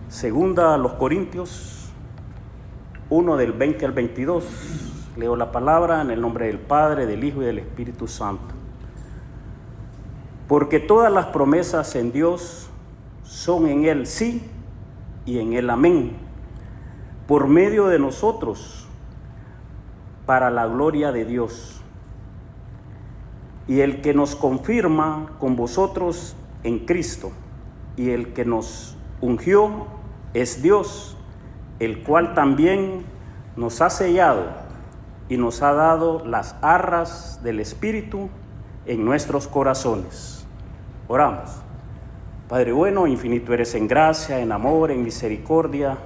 Segunda a los Corintios 1 del 20 al 22. Leo la palabra en el nombre del Padre, del Hijo y del Espíritu Santo. Porque todas las promesas en Dios son en Él sí y en Él amén, por medio de nosotros, para la gloria de Dios. Y el que nos confirma con vosotros en Cristo, y el que nos ungió es Dios, el cual también nos ha sellado y nos ha dado las arras del Espíritu en nuestros corazones. Oramos. Padre bueno, infinito eres en gracia, en amor, en misericordia.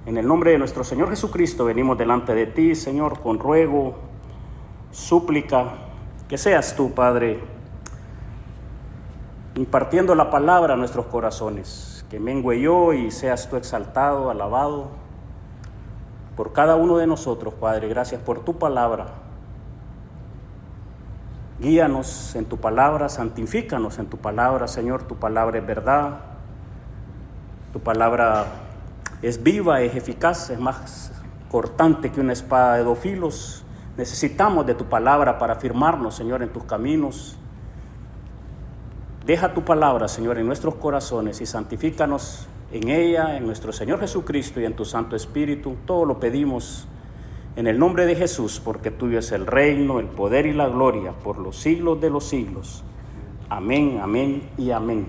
En el nombre de nuestro Señor Jesucristo venimos delante de ti, Señor, con ruego, súplica, que seas tú, Padre, impartiendo la palabra a nuestros corazones, que mengüe yo y seas tú exaltado, alabado por cada uno de nosotros, Padre. Gracias por tu palabra. Guíanos en tu palabra, santifícanos en tu palabra, Señor. Tu palabra es verdad, tu palabra es viva, es eficaz, es más cortante que una espada de dos filos. Necesitamos de tu palabra para afirmarnos, Señor, en tus caminos. Deja tu palabra, Señor, en nuestros corazones y santifícanos en ella, en nuestro Señor Jesucristo y en tu Santo Espíritu. Todo lo pedimos en el nombre de Jesús, porque tuyo es el reino, el poder y la gloria por los siglos de los siglos. Amén, amén y amén.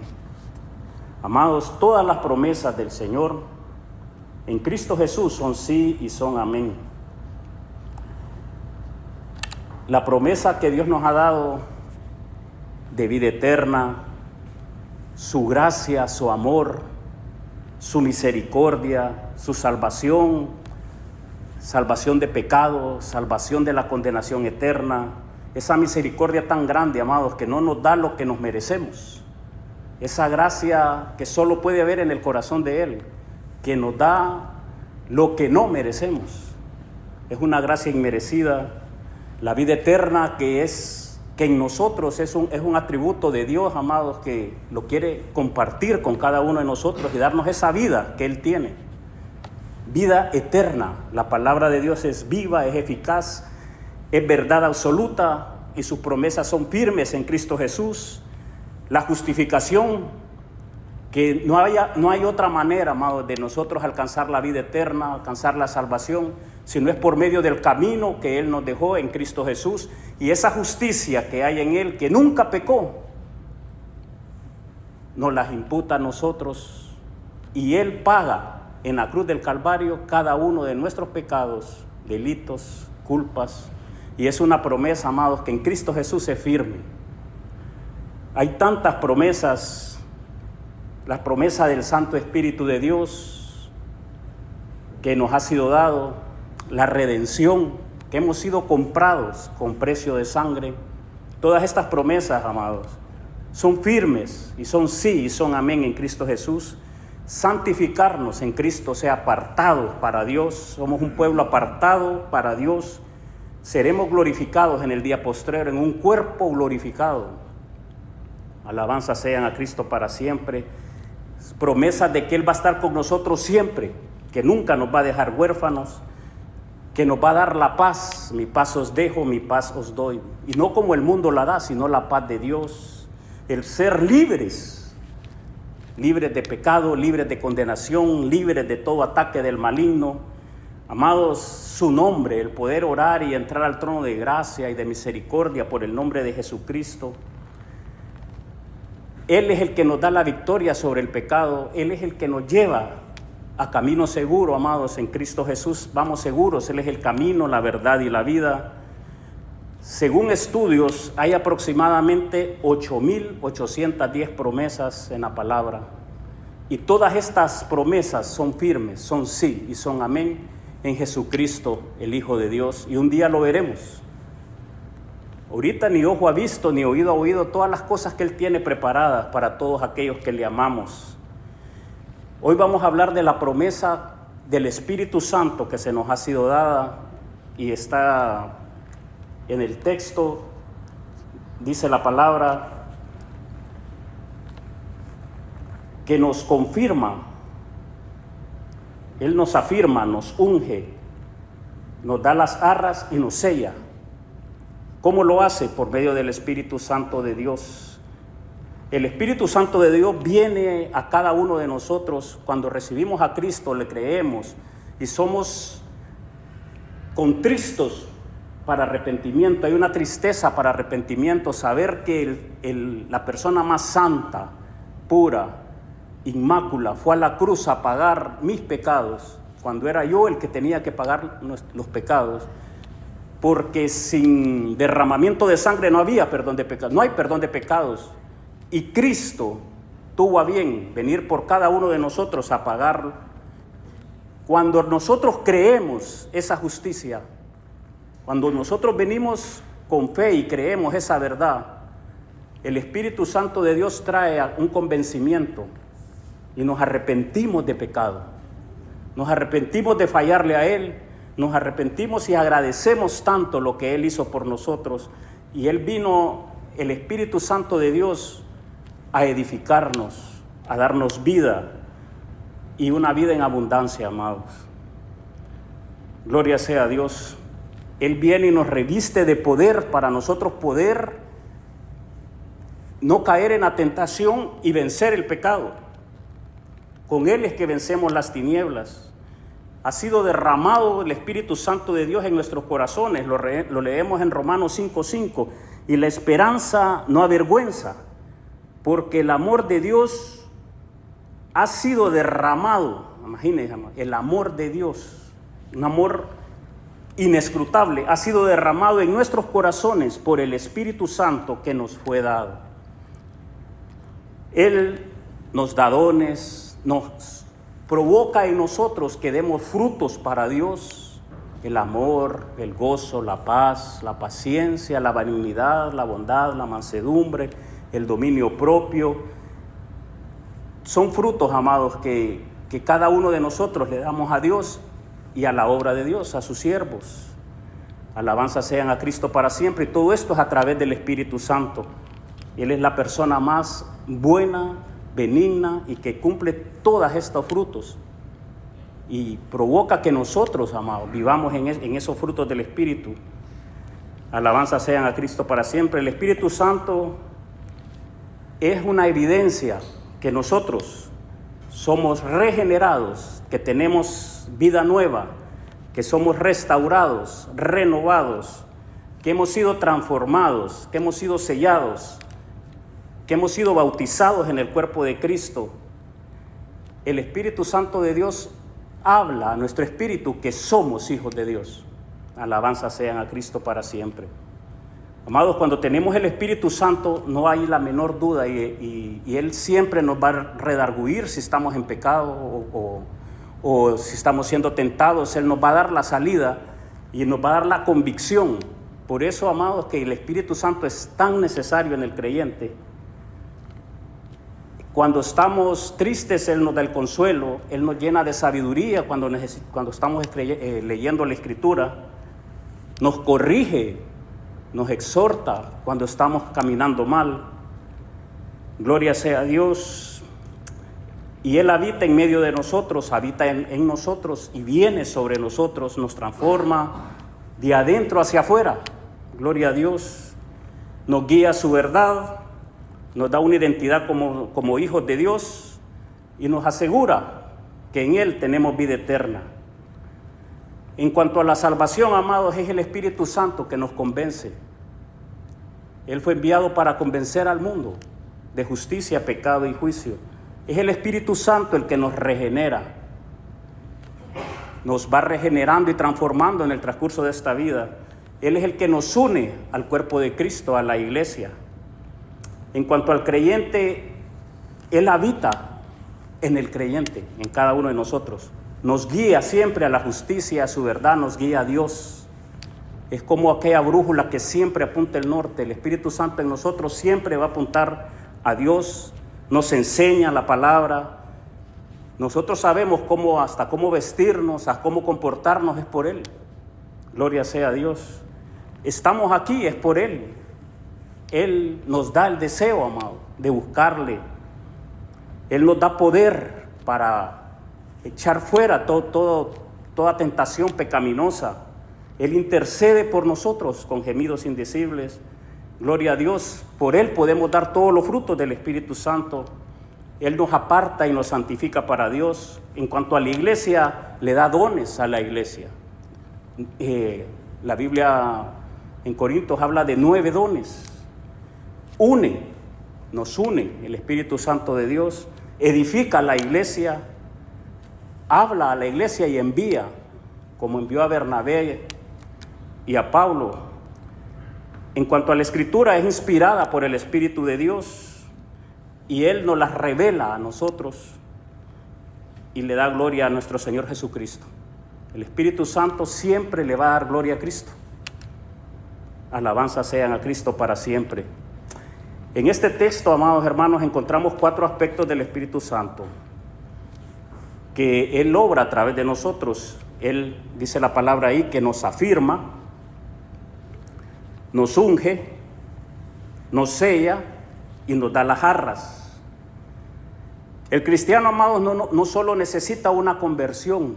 Amados, todas las promesas del Señor en Cristo Jesús son sí y son amén. La promesa que Dios nos ha dado de vida eterna, su gracia, su amor, su misericordia, su salvación, salvación de pecado, salvación de la condenación eterna, esa misericordia tan grande, amados, que no nos da lo que nos merecemos, esa gracia que solo puede haber en el corazón de Él, que nos da lo que no merecemos, es una gracia inmerecida. La vida eterna que en nosotros es un atributo de Dios, amados, que lo quiere compartir con cada uno de nosotros y darnos esa vida que Él tiene. Vida eterna. La palabra de Dios es viva, es eficaz, es verdad absoluta y sus promesas son firmes en Cristo Jesús. La justificación, que no hay otra manera, amados, de nosotros alcanzar la vida eterna, alcanzar la salvación, si no es por medio del camino que Él nos dejó en Cristo Jesús, y esa justicia que hay en Él, que nunca pecó, nos las imputa a nosotros, y Él paga en la cruz del Calvario cada uno de nuestros pecados, delitos, culpas, y es una promesa, amados, que en Cristo Jesús es firme. Hay tantas promesas, la promesa del Santo Espíritu de Dios que nos ha sido dado, la redención, que hemos sido comprados con precio de sangre. Todas estas promesas, amados, son firmes y son sí y son amén en Cristo Jesús. Santificarnos en Cristo, sea apartados para Dios. Somos un pueblo apartado para Dios. Seremos glorificados en el día postrero, en un cuerpo glorificado. Alabanza sean a Cristo para siempre. Promesas de que Él va a estar con nosotros siempre, que nunca nos va a dejar huérfanos, que nos va a dar la paz. Mi paz os dejo, mi paz os doy. Y no como el mundo la da, sino la paz de Dios. El ser libres, libres de pecado, libres de condenación, libres de todo ataque del maligno. Amados, su nombre, el poder orar y entrar al trono de gracia y de misericordia por el nombre de Jesucristo. Él es el que nos da la victoria sobre el pecado. Él es el que nos lleva a camino seguro, amados, en Cristo Jesús. Vamos seguros, Él es el camino, la verdad y la vida. Según estudios, hay aproximadamente 8,810 promesas en la palabra. Y todas estas promesas son firmes, son sí y son amén en Jesucristo, el Hijo de Dios. Y un día lo veremos. Ahorita ni ojo ha visto, ni oído ha oído todas las cosas que Él tiene preparadas para todos aquellos que le amamos. Hoy vamos a hablar de la promesa del Espíritu Santo que se nos ha sido dada y está en el texto. Dice la palabra que nos confirma Él nos afirma, nos unge, nos da las arras y nos sella. ¿Cómo lo hace? Por medio del Espíritu Santo de Dios. El Espíritu Santo de Dios viene a cada uno de nosotros cuando recibimos a Cristo, le creemos y somos contristos para arrepentimiento. Hay una tristeza para arrepentimiento, saber que la persona más santa, pura, inmácula, fue a la cruz a pagar mis pecados, cuando era yo el que tenía que pagar los pecados, porque sin derramamiento de sangre no había perdón de pecados, no hay perdón de pecados, y Cristo tuvo a bien venir por cada uno de nosotros a pagarlo. Cuando nosotros creemos esa justicia, cuando nosotros venimos con fe y creemos esa verdad, el Espíritu Santo de Dios trae un convencimiento y nos arrepentimos de pecado. Nos arrepentimos de fallarle a Él, nos arrepentimos y agradecemos tanto lo que Él hizo por nosotros. Y Él vino, el Espíritu Santo de Dios, a edificarnos, a darnos vida y una vida en abundancia, amados. Gloria sea a Dios. Él viene y nos reviste de poder para nosotros poder no caer en la tentación y vencer el pecado. Con Él es que vencemos las tinieblas. Ha sido derramado el Espíritu Santo de Dios en nuestros corazones. Lo leemos en Romanos 5:5. Y la esperanza no avergüenza, porque el amor de Dios ha sido derramado. Imagínense, el amor de Dios, un amor inescrutable, ha sido derramado en nuestros corazones por el Espíritu Santo que nos fue dado. Él nos da dones, nos provoca en nosotros que demos frutos para Dios: el amor, el gozo, la paz, la paciencia, la benignidad, la bondad, la mansedumbre, el dominio propio. Son frutos, amados, que cada uno de nosotros le damos a Dios y a la obra de Dios, a sus siervos. Alabanza sean a Cristo para siempre. Y todo esto es a través del Espíritu Santo. Él es la persona más buena, benigna y que cumple todos estos frutos. Y provoca que nosotros, amados, vivamos en esos frutos del Espíritu. Alabanza sean a Cristo para siempre. El Espíritu Santo es una evidencia que nosotros somos regenerados, que tenemos vida nueva, que somos restaurados, renovados, que hemos sido transformados, que hemos sido sellados, que hemos sido bautizados en el cuerpo de Cristo. El Espíritu Santo de Dios habla a nuestro espíritu que somos hijos de Dios. Alabanza sean a Cristo para siempre. Amados, cuando tenemos el Espíritu Santo no hay la menor duda y Él siempre nos va a redarguir si estamos en pecado o si estamos siendo tentados. Él nos va a dar la salida y nos va a dar la convicción. Por eso, amados, que el Espíritu Santo es tan necesario en el creyente. Cuando estamos tristes, Él nos da el consuelo, Él nos llena de sabiduría cuando estamos leyendo la Escritura, nos corrige, nos exhorta cuando estamos caminando mal. Gloria sea a Dios. Y Él habita en medio de nosotros, habita en nosotros y viene sobre nosotros, nos transforma de adentro hacia afuera. Gloria a Dios. Nos guía a su verdad, nos da una identidad como hijos de Dios y nos asegura que en Él tenemos vida eterna. En cuanto a la salvación, amados, es el Espíritu Santo que nos convence. Él fue enviado para convencer al mundo de justicia, pecado y juicio. Es el Espíritu Santo el que nos regenera. Nos va regenerando y transformando en el transcurso de esta vida. Él es el que nos une al cuerpo de Cristo, a la iglesia. En cuanto al creyente, Él habita en el creyente, en cada uno de nosotros. Nos guía siempre a la justicia, a su verdad, nos guía a Dios. Es como aquella brújula que siempre apunta el norte. El Espíritu Santo en nosotros siempre va a apuntar a Dios, nos enseña la palabra. Nosotros sabemos hasta cómo vestirnos, a cómo comportarnos, es por Él. Gloria sea a Dios. Estamos aquí, es por Él. Él nos da el deseo, amado, de buscarle. Él nos da poder para echar fuera toda tentación pecaminosa. Él intercede por nosotros con gemidos indecibles. Gloria a Dios, por Él podemos dar todos los frutos del Espíritu Santo. Él nos aparta y nos santifica para Dios. En cuanto a la iglesia, le da dones a la iglesia. La Biblia en Corintios habla de 9 dones. Nos une el Espíritu Santo de Dios, edifica a la iglesia, habla a la iglesia y envía, como envió a Bernabé y a Pablo. En cuanto a la Escritura, es inspirada por el Espíritu de Dios y Él nos las revela a nosotros y le da gloria a nuestro Señor Jesucristo. El Espíritu Santo siempre le va a dar gloria a Cristo. Alabanza sean a Cristo para siempre. En este texto, amados hermanos, encontramos 4 aspectos del Espíritu Santo que Él obra a través de nosotros. Él, dice la palabra ahí, que nos afirma, nos unge, nos sella y nos da las arras. El cristiano, amados, no solo necesita una conversión,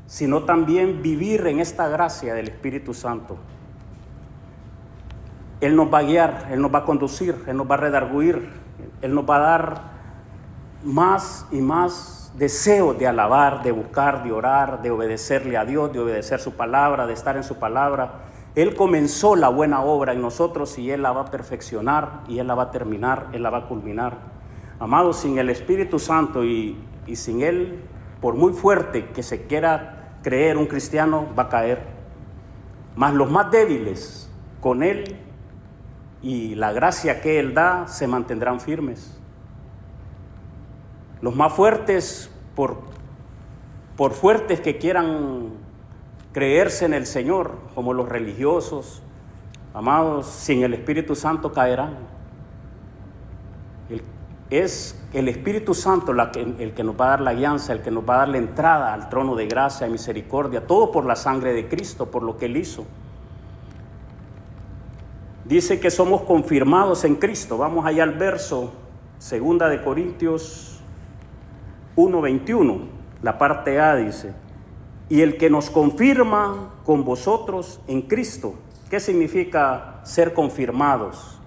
sino también vivir en esta gracia del Espíritu Santo. Él nos va a guiar, Él nos va a conducir, Él nos va a redarguir, Él nos va a dar más y más deseo de alabar, de buscar, de orar, de obedecerle a Dios, de obedecer su palabra, de estar en su palabra. Él comenzó la buena obra en nosotros y Él la va a perfeccionar y Él la va a terminar, Él la va a culminar. Amados, sin el Espíritu Santo y sin Él, por muy fuerte que se quiera creer un cristiano, va a caer. Mas los más débiles, con Él y la gracia que Él da, se mantendrán firmes. Los más fuertes, por fuertes que quieran creerse en el Señor, como los religiosos, amados, sin el Espíritu Santo caerán. Es el Espíritu Santo el que nos va a dar la guianza, el que nos va a dar la entrada al trono de gracia y misericordia, todo por la sangre de Cristo, por lo que Él hizo. Dice que somos confirmados en Cristo. Vamos allá al verso 2 de Corintios 1:21, la parte A dice: y el que nos confirma con vosotros en Cristo. ¿Qué significa ser confirmados?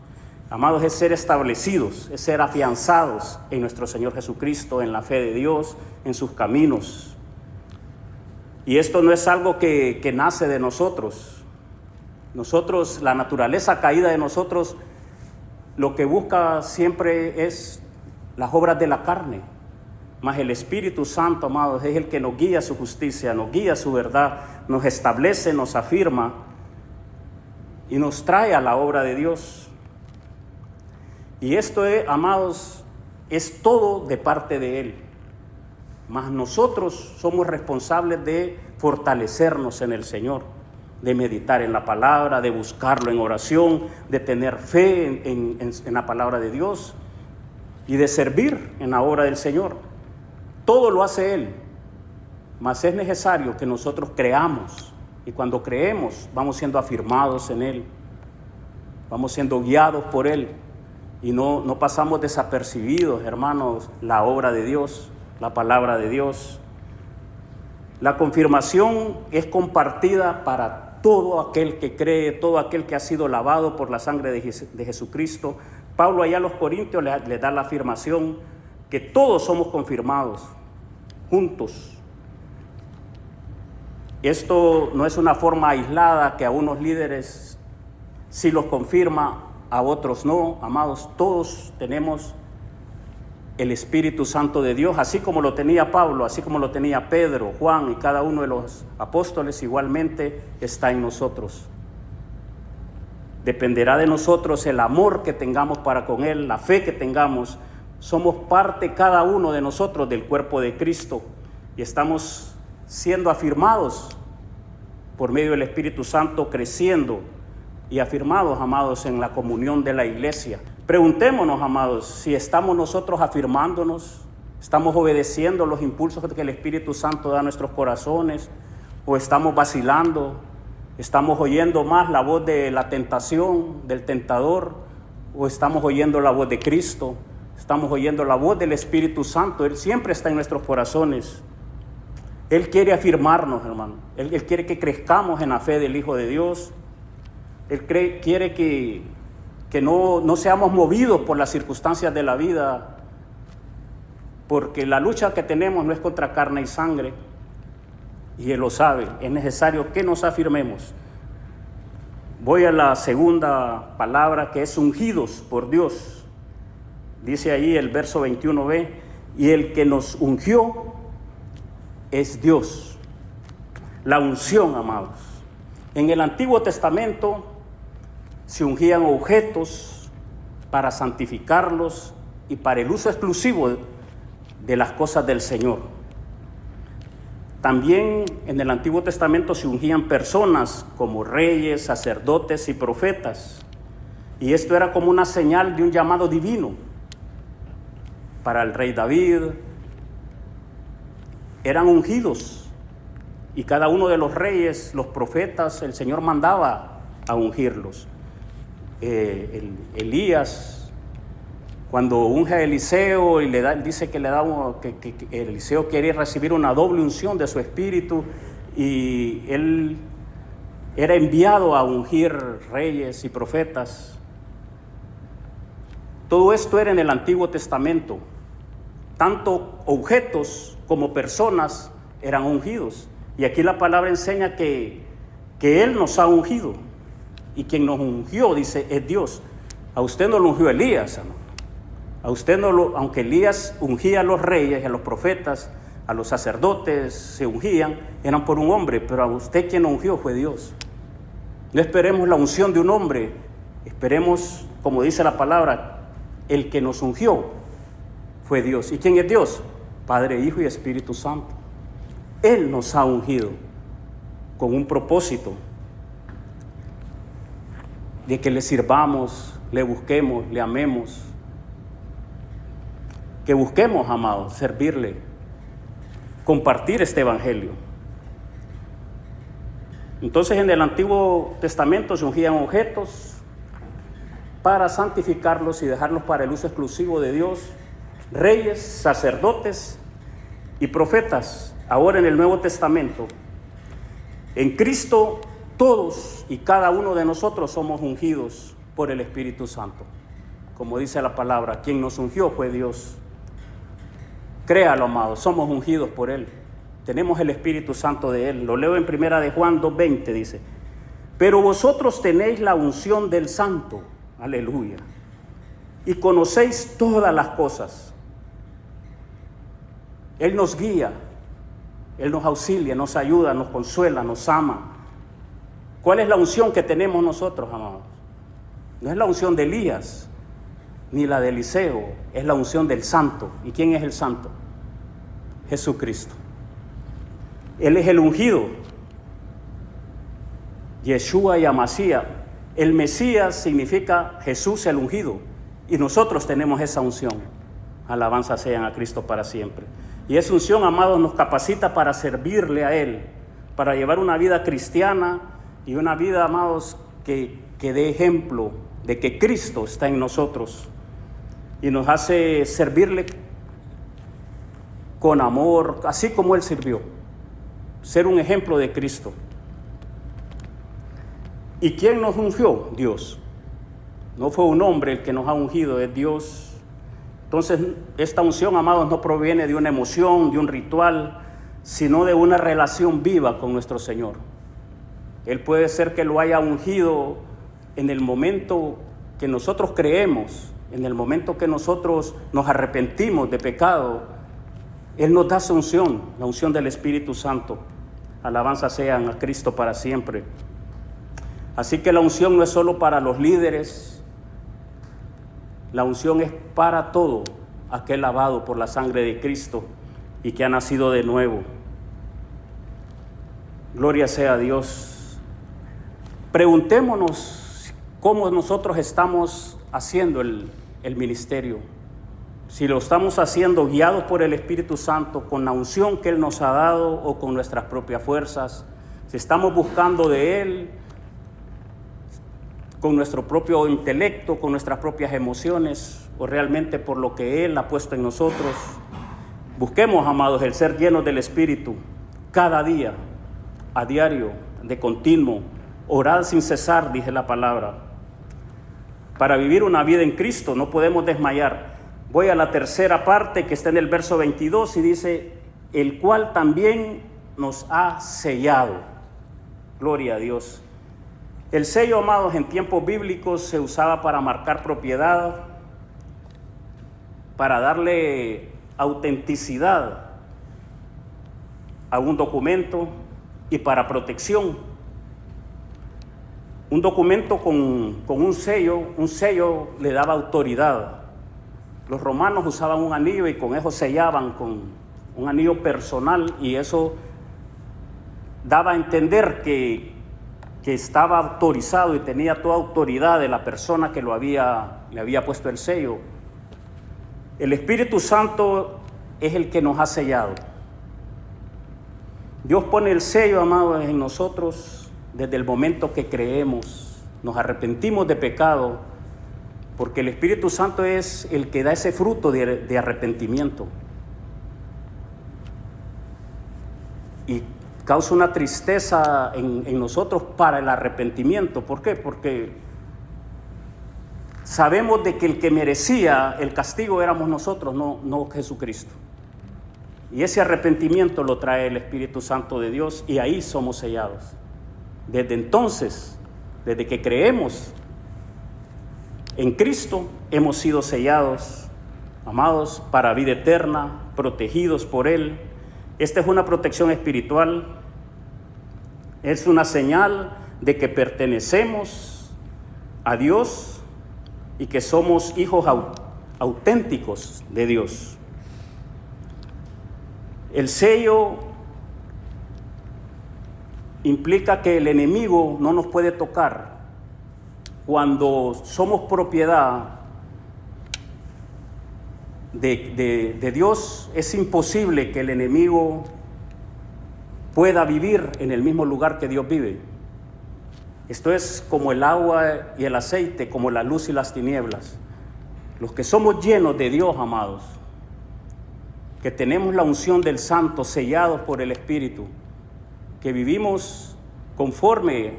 Amados, es ser establecidos, es ser afianzados en nuestro Señor Jesucristo, en la fe de Dios, en sus caminos. Y esto no es algo que nace de nosotros. Nosotros, la naturaleza caída de nosotros, lo que busca siempre es las obras de la carne. Mas el Espíritu Santo, amados, es el que nos guía a su justicia, nos guía a su verdad, nos establece, nos afirma y nos trae a la obra de Dios. Y esto, amados, es todo de parte de Él. Mas nosotros somos responsables de fortalecernos en el Señor, de meditar en la palabra, de buscarlo en oración, de tener fe en la palabra de Dios y de servir en la obra del Señor. Todo lo hace Él, mas es necesario que nosotros creamos, y cuando creemos vamos siendo afirmados en Él, vamos siendo guiados por Él, y no pasamos desapercibidos, hermanos, la obra de Dios, la palabra de Dios. La confirmación es compartida para todo aquel que cree, todo aquel que ha sido lavado por la sangre de Jesucristo. Pablo allá a los Corintios le da la afirmación que todos somos confirmados juntos. Esto no es una forma aislada que a unos líderes sí los confirma, a otros no. Amados, todos tenemos el Espíritu Santo de Dios, así como lo tenía Pablo, así como lo tenía Pedro, Juan y cada uno de los apóstoles, igualmente está en nosotros. Dependerá de nosotros el amor que tengamos para con Él, la fe que tengamos. Somos parte cada uno de nosotros del cuerpo de Cristo y estamos siendo afirmados por medio del Espíritu Santo, creciendo y afirmados, amados, en la comunión de la iglesia. Preguntémonos, amados, si estamos nosotros afirmándonos, estamos obedeciendo los impulsos que el Espíritu Santo da a nuestros corazones, o estamos vacilando, estamos oyendo más la voz de la tentación, del tentador, o estamos oyendo la voz de Cristo, estamos oyendo la voz del Espíritu Santo. Él siempre está en nuestros corazones. Él quiere afirmarnos, hermano. Él quiere que crezcamos en la fe del Hijo de Dios. Él quiere que no seamos movidos por las circunstancias de la vida, porque la lucha que tenemos no es contra carne y sangre, y Él lo sabe. Es necesario que nos afirmemos. Voy a la segunda palabra, que es ungidos por Dios. Dice ahí el verso 21b, y el que nos ungió es Dios. La unción, amados. En el Antiguo Testamento se ungían objetos para santificarlos y para el uso exclusivo de las cosas del Señor. También en el Antiguo Testamento se ungían personas como reyes, sacerdotes y profetas. Y esto era como una señal de un llamado divino. Para el rey David eran ungidos, y cada uno de los reyes, los profetas, el Señor mandaba a ungirlos. Elías, cuando unge a Eliseo y dice que Eliseo quiere recibir una doble unción de su espíritu, y él era enviado a ungir reyes y profetas. Todo esto era en el Antiguo Testamento. Tanto objetos como personas eran ungidos. Y aquí la palabra enseña que Él nos ha ungido. Y quien nos ungió, dice, es Dios. A usted no lo ungió Elías, hermano. A usted no lo, aunque Elías ungía a los reyes, a los profetas, a los sacerdotes, se ungían, eran por un hombre, pero a usted quien lo ungió fue Dios. No esperemos la unción de un hombre, esperemos, como dice la palabra, el que nos ungió fue Dios. ¿Y quién es Dios? Padre, Hijo y Espíritu Santo. Él nos ha ungido con un propósito de que le sirvamos, le busquemos, le amemos. Que busquemos, amados, servirle, compartir este evangelio. Entonces, en el Antiguo Testamento se ungían objetos para santificarlos y dejarlos para el uso exclusivo de Dios, reyes, sacerdotes y profetas. Ahora en el Nuevo Testamento, en Cristo, todos y cada uno de nosotros somos ungidos por el Espíritu Santo. Como dice la palabra, quien nos ungió fue Dios. Créalo, amado, somos ungidos por Él. Tenemos el Espíritu Santo de Él. Lo leo en 1 de Juan 2:20, dice: pero vosotros tenéis la unción del Santo, aleluya, y conocéis todas las cosas. Él nos guía, Él nos auxilia, nos ayuda, nos consuela, nos ama. ¿Cuál es la unción que tenemos nosotros, amados? No es la unción de Elías, ni la de Eliseo, es la unción del Santo. ¿Y quién es el Santo? Jesucristo. Él es el ungido. Yeshua y Amasía. El Mesías significa Jesús el ungido. Y nosotros tenemos esa unción. Alabanza sean a Cristo para siempre. Y esa unción, amados, nos capacita para servirle a Él, para llevar una vida cristiana y una vida, amados, que dé ejemplo de que Cristo está en nosotros. Y nos hace servirle con amor, así como Él sirvió. Ser un ejemplo de Cristo. ¿Y quién nos ungió? Dios. No fue un hombre el que nos ha ungido, es Dios. Entonces, esta unción, amados, no proviene de una emoción, de un ritual, sino de una relación viva con nuestro Señor. Él puede ser que lo haya ungido en el momento que nosotros creemos, en el momento que nosotros nos arrepentimos de pecado. Él nos da su unción, la unción del Espíritu Santo. Alabanza sean a Cristo para siempre. Así que la unción no es solo para los líderes, la unción es para todo aquel lavado por la sangre de Cristo y que ha nacido de nuevo. Gloria sea a Dios. Preguntémonos cómo nosotros estamos haciendo el ministerio. Si lo estamos haciendo guiados por el Espíritu Santo, con la unción que Él nos ha dado o con nuestras propias fuerzas. Si estamos buscando de Él con nuestro propio intelecto, con nuestras propias emociones, o realmente por lo que Él ha puesto en nosotros. Busquemos, amados, el ser llenos del Espíritu cada día, a diario, de continuo. Orad sin cesar, dice la palabra. Para vivir una vida en Cristo no podemos desmayar. Voy a la tercera parte que está en el verso 22 y dice, el cual también nos ha sellado. Gloria a Dios. El sello, amados, en tiempos bíblicos se usaba para marcar propiedad, para darle autenticidad a un documento y para protección. Un documento con un sello le daba autoridad. Los romanos usaban un anillo y con eso sellaban con un anillo personal, y eso daba a entender que estaba autorizado y tenía toda autoridad de la persona que le había puesto el sello. El Espíritu Santo es el que nos ha sellado. Dios pone el sello, amados, en nosotros desde el momento que creemos, nos arrepentimos de pecado, porque el Espíritu Santo es el que da ese fruto de arrepentimiento. Y causa una tristeza en nosotros para el arrepentimiento. ¿Por qué? Porque sabemos de que el que merecía el castigo éramos nosotros, no Jesucristo. Y ese arrepentimiento lo trae el Espíritu Santo de Dios, y ahí somos sellados. Desde entonces, desde que creemos en Cristo, hemos sido sellados, amados, para vida eterna, protegidos por Él. Esta es una protección espiritual, es una señal de que pertenecemos a Dios y que somos hijos auténticos de Dios. El sello implica que el enemigo no nos puede tocar. Cuando somos propiedad de Dios, es imposible que el enemigo pueda vivir en el mismo lugar que Dios vive. Esto es como el agua y el aceite, como la luz y las tinieblas. Los que somos llenos de Dios, amados, que tenemos la unción del Santo, sellados por el Espíritu, que vivimos conforme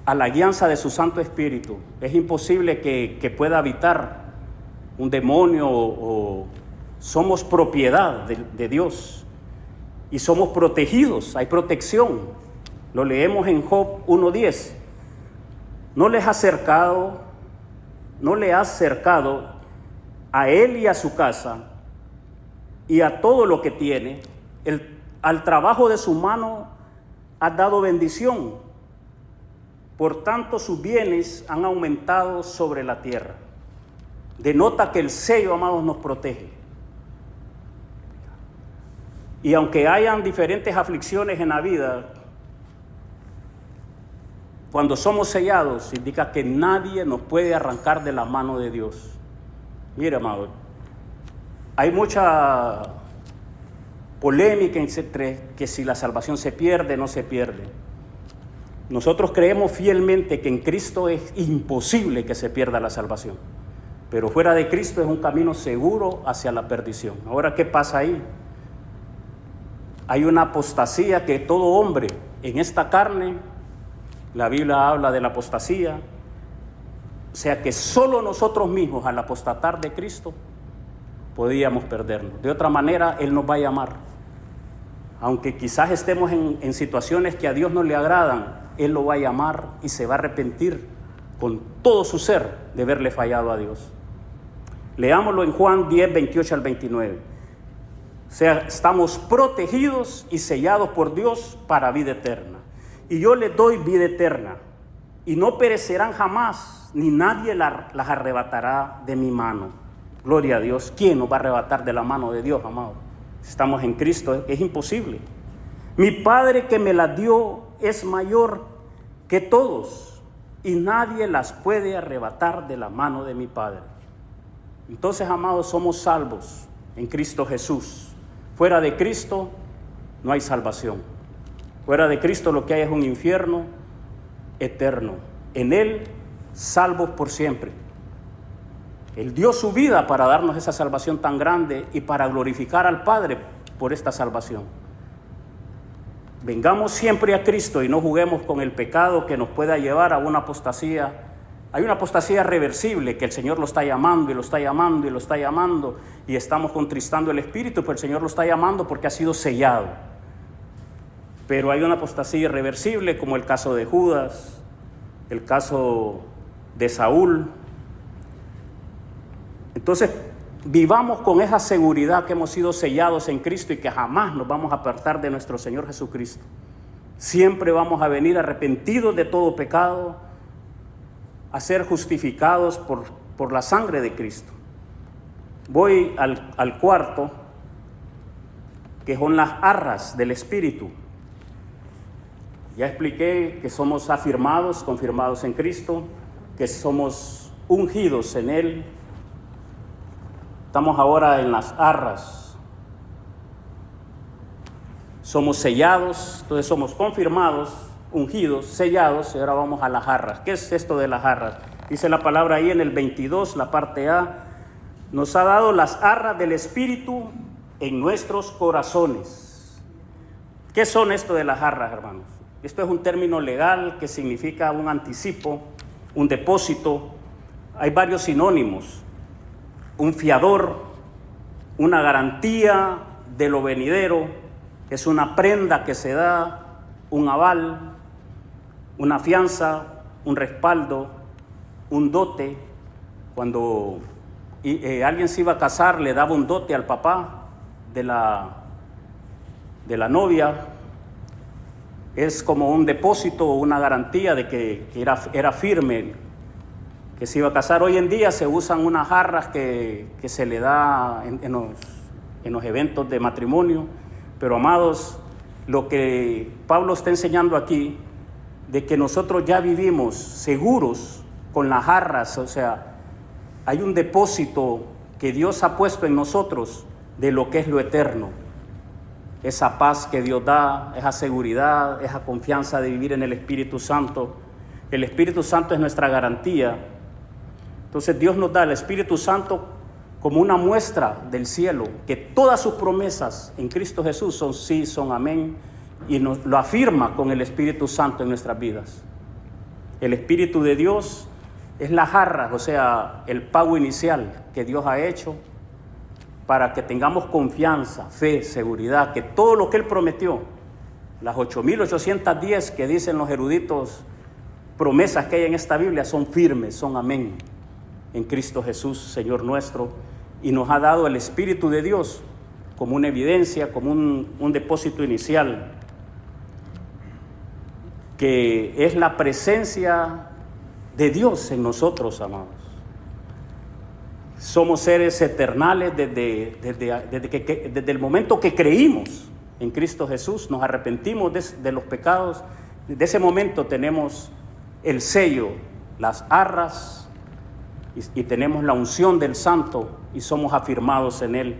a la guianza de su Santo Espíritu, es imposible que pueda habitar un demonio, o somos propiedad de Dios y somos protegidos, hay protección. Lo leemos en Job 1:10. No le has cercado a él y a su casa y a todo lo que tiene, al trabajo de su mano has dado bendición. Por tanto, sus bienes han aumentado sobre la tierra. Denota que el sello, amados, nos protege. Y aunque hayan diferentes aflicciones en la vida, cuando somos sellados, indica que nadie nos puede arrancar de la mano de Dios. Mira, amado, hay mucha polémica entre que si la salvación se pierde o no se pierde. Nosotros creemos fielmente que en Cristo es imposible que se pierda la salvación, pero fuera de Cristo es un camino seguro hacia la perdición. Ahora, ¿qué pasa ahí? Hay una apostasía que todo hombre en esta carne, la Biblia habla de la apostasía, o sea que solo nosotros mismos al apostatar de Cristo podíamos perdernos. De otra manera, Él nos va a llamar. Aunque quizás estemos en situaciones que a Dios no le agradan, Él lo va a llamar y se va a arrepentir con todo su ser de haberle fallado a Dios. Leámoslo en Juan 10, 28 al 29. O sea, estamos protegidos y sellados por Dios para vida eterna. Y yo les doy vida eterna, y no perecerán jamás, ni nadie las arrebatará de mi mano. Gloria a Dios. ¿Quién nos va a arrebatar de la mano de Dios, amado? Si estamos en Cristo, es imposible. Mi Padre que me las dio es mayor que todos, y nadie las puede arrebatar de la mano de mi Padre. Entonces, amados, somos salvos en Cristo Jesús. Fuera de Cristo no hay salvación. Fuera de Cristo lo que hay es un infierno eterno. En Él, salvos por siempre. Él dio su vida para darnos esa salvación tan grande y para glorificar al Padre por esta salvación. Vengamos siempre a Cristo y no juguemos con el pecado que nos pueda llevar a una apostasía. Hay una apostasía reversible que el Señor lo está llamando y lo está llamando y lo está llamando y estamos contristando el Espíritu, pero el Señor lo está llamando porque ha sido sellado. Pero hay una apostasía irreversible como el caso de Judas, el caso de Saúl. Entonces, vivamos con esa seguridad que hemos sido sellados en Cristo y que jamás nos vamos a apartar de nuestro Señor Jesucristo. Siempre vamos a venir arrepentidos de todo pecado, a ser justificados por la sangre de Cristo. Voy al cuarto, que son las arras del Espíritu. Ya expliqué que somos afirmados, confirmados en Cristo, que somos ungidos en Él. Estamos ahora en las arras. Somos sellados, entonces somos confirmados, ungidos, sellados, y ahora vamos a las arras. ¿Qué es esto de las arras? Dice la palabra ahí en el 22, la parte A, nos ha dado las arras del Espíritu en nuestros corazones. ¿Qué son esto de las arras, hermanos? Esto es un término legal que significa un anticipo, un depósito. Hay varios sinónimos. Un fiador, una garantía de lo venidero, es una prenda que se da, un aval, una fianza, un respaldo, un dote. Cuando alguien se iba a casar, le daba un dote al papá de la novia. Es como un depósito o una garantía de que era firme, que se iba a casar. Hoy en día se usan unas jarras que se le da en los eventos de matrimonio. Pero amados, lo que Pablo está enseñando aquí, de que nosotros ya vivimos seguros con las jarras, o sea, hay un depósito que Dios ha puesto en nosotros de lo que es lo eterno. Esa paz que Dios da, esa seguridad, esa confianza de vivir en el Espíritu Santo. El Espíritu Santo es nuestra garantía. Entonces Dios nos da el Espíritu Santo como una muestra del cielo, que todas sus promesas en Cristo Jesús son sí, son amén, y nos lo afirma con el Espíritu Santo en nuestras vidas. El Espíritu de Dios es la jarra, o sea, el pago inicial que Dios ha hecho para que tengamos confianza, fe, seguridad, que todo lo que Él prometió, las 8.810 que dicen los eruditos, promesas que hay en esta Biblia, son firmes, son amén, en Cristo Jesús, Señor nuestro, y nos ha dado el Espíritu de Dios como una evidencia, como un depósito inicial, que es la presencia de Dios en nosotros, amados. Somos seres eternales desde el momento que creímos en Cristo Jesús, nos arrepentimos de los pecados. Desde ese momento tenemos el sello, las arras, y tenemos la unción del Santo y somos afirmados en Él.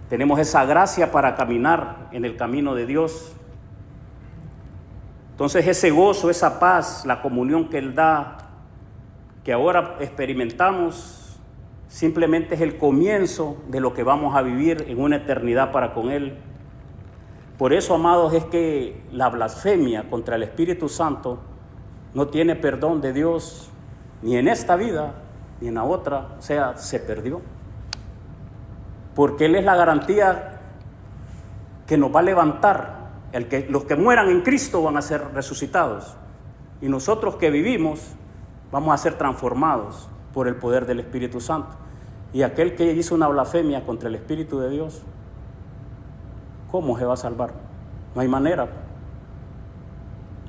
Tenemos esa gracia para caminar en el camino de Dios. Entonces ese gozo, esa paz, la comunión que Él da, que ahora experimentamos, simplemente es el comienzo de lo que vamos a vivir en una eternidad para con Él. Por eso, amados, es que la blasfemia contra el Espíritu Santo no tiene perdón de Dios, ni en esta vida, ni en la otra, o sea, se perdió. Porque Él es la garantía que nos va a levantar. Los que mueran en Cristo van a ser resucitados. Y nosotros que vivimos vamos a ser transformados por el poder del Espíritu Santo. Y aquel que hizo una blasfemia contra el Espíritu de Dios, ¿cómo se va a salvar? No hay manera,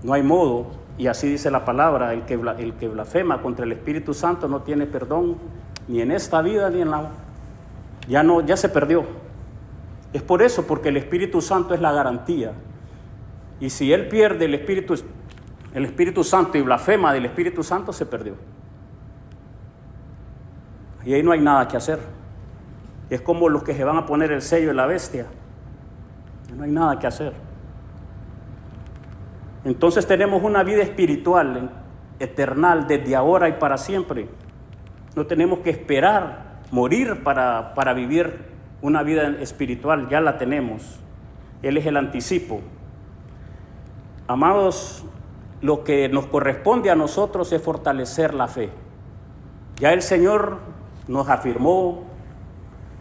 no hay modo. Y así dice la palabra, el que blasfema contra el Espíritu Santo no tiene perdón ni en esta vida ni en la otra. Ya se perdió. Es por eso, porque el Espíritu Santo es la garantía. Y si él pierde el Espíritu Santo y blasfema del Espíritu Santo, se perdió. Y ahí no hay nada que hacer. Es como los que se van a poner el sello de la bestia. No hay nada que hacer. Entonces tenemos una vida espiritual, eternal, desde ahora y para siempre. No tenemos que esperar morir para vivir una vida espiritual, ya la tenemos. Él es el anticipo. Amados, lo que nos corresponde a nosotros es fortalecer la fe. Ya el Señor nos afirmó,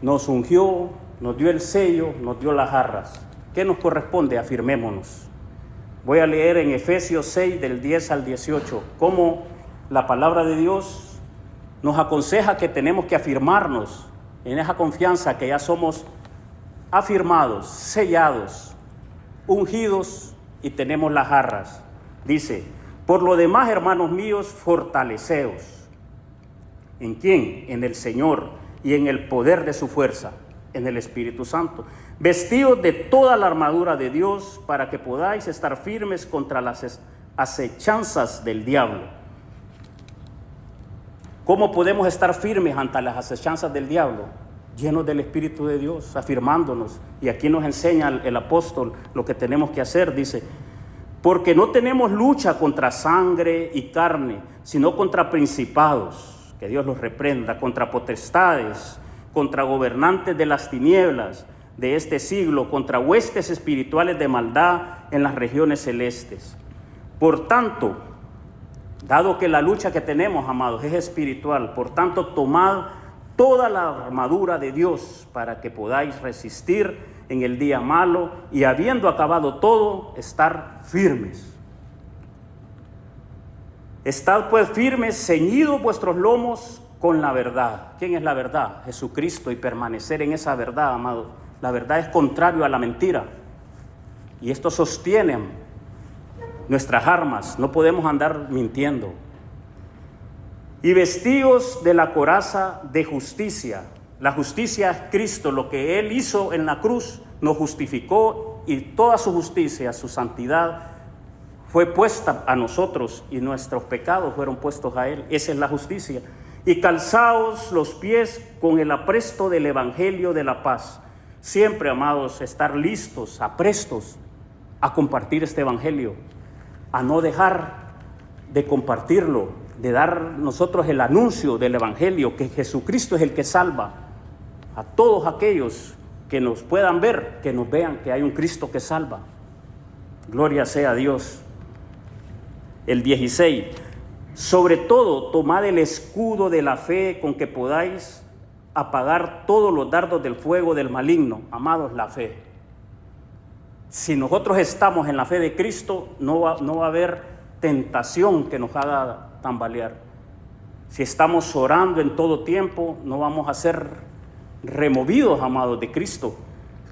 nos ungió, nos dio el sello, nos dio las arras. ¿Qué nos corresponde? Afirmémonos. Voy a leer en Efesios 6, del 10 al 18, cómo la palabra de Dios nos aconseja que tenemos que afirmarnos en esa confianza que ya somos afirmados, sellados, ungidos y tenemos las arras. Dice: por lo demás, hermanos míos, fortaleceos. ¿En quién? En el Señor y en el poder de su fuerza, en el Espíritu Santo. Vestidos de toda la armadura de Dios para que podáis estar firmes contra las acechanzas del diablo. ¿Cómo podemos estar firmes ante las acechanzas del diablo? Llenos del Espíritu de Dios, afirmándonos. Y aquí nos enseña el apóstol lo que tenemos que hacer. Dice: porque no tenemos lucha contra sangre y carne, sino contra principados, que Dios los reprenda, contra potestades, contra gobernantes de las tinieblas de este siglo, contra huestes espirituales de maldad en las regiones celestes. Por tanto, dado que la lucha que tenemos, amados, es espiritual, por tanto, tomad toda la armadura de Dios para que podáis resistir en el día malo y, habiendo acabado todo, estar firmes. Estad pues firmes, ceñidos vuestros lomos con la verdad. ¿Quién es la verdad? Jesucristo, y permanecer en esa verdad, amados. La verdad es contrario a la mentira. Y esto sostiene nuestras armas. No podemos andar mintiendo. Y vestíos de la coraza de justicia. La justicia es Cristo. Lo que Él hizo en la cruz nos justificó, y toda su justicia, su santidad, fue puesta a nosotros, y nuestros pecados fueron puestos a Él. Esa es la justicia. Y calzaos los pies con el apresto del evangelio de la paz. Siempre, amados, estar listos, aprestos a compartir este evangelio, a no dejar de compartirlo, de dar nosotros el anuncio del evangelio, que Jesucristo es el que salva. A todos aquellos que nos puedan ver, que nos vean que hay un Cristo que salva. Gloria sea a Dios. El 16: sobre todo, tomad el escudo de la fe con que podáis apagar todos los dardos del fuego del maligno. Amados, la fe. Si nosotros estamos en la fe de Cristo, no va a haber tentación que nos haga tambalear. Si estamos orando en todo tiempo, no vamos a ser removidos, amados, de Cristo.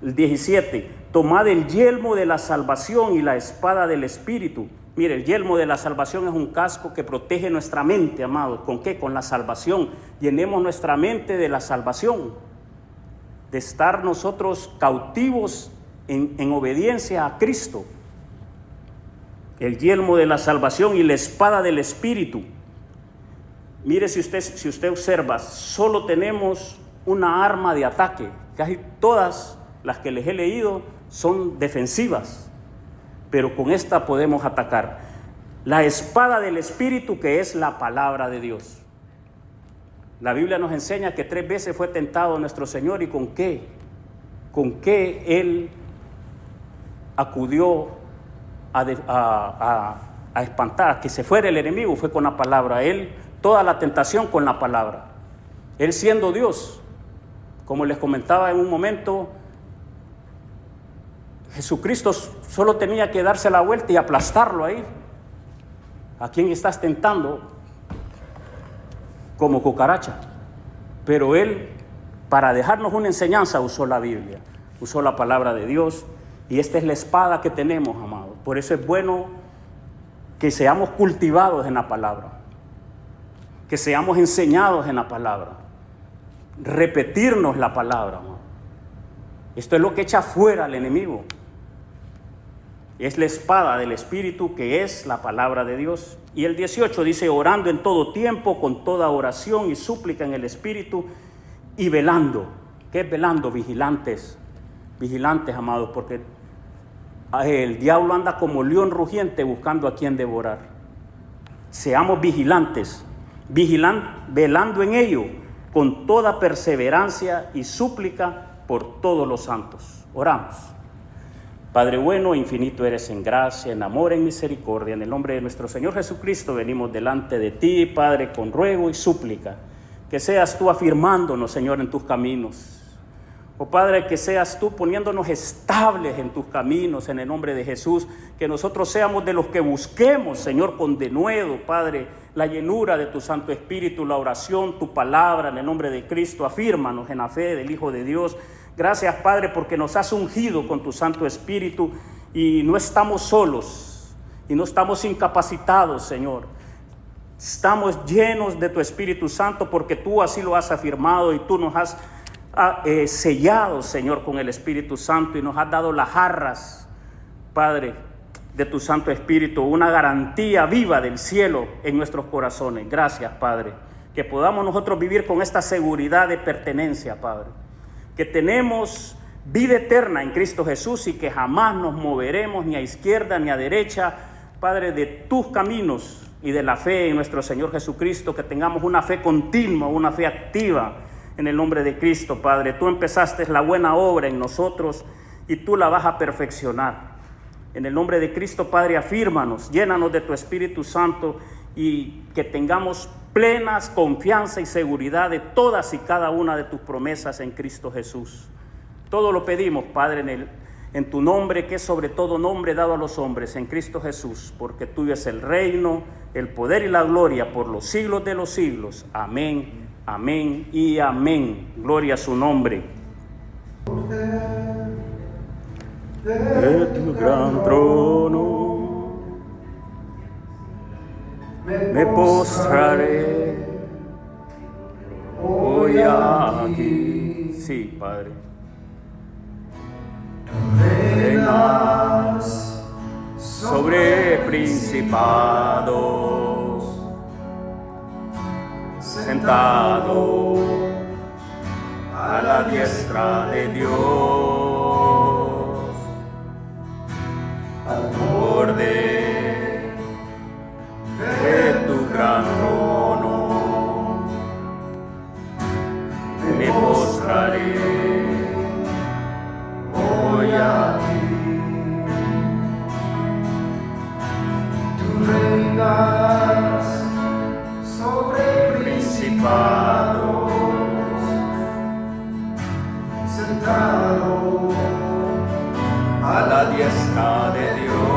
El 17: tomad el yelmo de la salvación y la espada del Espíritu. Mire, el yelmo de la salvación es un casco que protege nuestra mente, amados. ¿Con qué? Con la salvación. Llenemos nuestra mente de la salvación, de estar nosotros cautivos en obediencia a Cristo. El yelmo de la salvación y la espada del Espíritu. Mire, si usted observa, solo tenemos una arma de ataque. Casi todas las que les he leído son defensivas, pero con esta podemos atacar. La espada del Espíritu, que es la palabra de Dios. La Biblia nos enseña que 3 veces fue tentado nuestro Señor, y ¿con qué? ¿Con qué Él acudió a espantar, a que se fuera el enemigo? Fue con la palabra. Él, toda la tentación con la palabra. Él, siendo Dios, como les comentaba en un momento, Jesucristo solo tenía que darse la vuelta y aplastarlo ahí. ¿A quién estás tentando? Como cucaracha. Pero Él, para dejarnos una enseñanza, usó la Biblia, usó la palabra de Dios, y esta es la espada que tenemos, amados. Por eso es bueno que seamos cultivados en la palabra, que seamos enseñados en la palabra, repetirnos la palabra, amado. Esto es lo que echa fuera al enemigo. Es la espada del Espíritu, que es la palabra de Dios. Y el 18 dice: orando en todo tiempo, con toda oración y súplica en el Espíritu, y velando. ¿Qué es velando? Vigilantes. Vigilantes, amados, porque el diablo anda como león rugiente buscando a quien devorar. Seamos vigilantes. velando en ello con toda perseverancia y súplica por todos los santos. Oramos. Padre bueno, infinito eres en gracia, en amor, en misericordia. En el nombre de nuestro Señor Jesucristo venimos delante de ti, Padre, con ruego y súplica. Que seas tú afirmándonos, Señor, en tus caminos. Oh Padre, que seas tú poniéndonos estables en tus caminos, en el nombre de Jesús. Que nosotros seamos de los que busquemos, Señor, con denuedo, Padre, la llenura de tu Santo Espíritu, la oración, tu palabra, en el nombre de Cristo. Afírmanos en la fe del Hijo de Dios. Gracias, Padre, porque nos has ungido con tu Santo Espíritu y no estamos solos y no estamos incapacitados, Señor. Estamos llenos de tu Espíritu Santo porque tú así lo has afirmado y tú nos has sellado, Señor, con el Espíritu Santo y nos has dado las jarras, Padre, de tu Santo Espíritu, una garantía viva del cielo en nuestros corazones. Gracias, Padre, que podamos nosotros vivir con esta seguridad de pertenencia, Padre, que tenemos vida eterna en Cristo Jesús y que jamás nos moveremos ni a izquierda ni a derecha, Padre, de tus caminos y de la fe en nuestro Señor Jesucristo, que tengamos una fe continua, una fe activa en el nombre de Cristo, Padre. Tú empezaste la buena obra en nosotros y tú la vas a perfeccionar. En el nombre de Cristo, Padre, afírmanos, llénanos de tu Espíritu Santo y que tengamos plenas confianza y seguridad de todas y cada una de tus promesas en Cristo Jesús. Todo lo pedimos, Padre, en tu nombre, que es sobre todo nombre dado a los hombres, en Cristo Jesús, porque tuyo es el reino, el poder y la gloria por los siglos de los siglos. Amén, amén y amén. Gloria a su nombre. De tu gran trono me postraré hoy aquí. Sí, Padre. Reinas sobre principados, sentado a la diestra de Dios, al borde de tu gran trono me postraré hoy aquí. Tú reinas sobre principados, sentado a la diestra de Dios,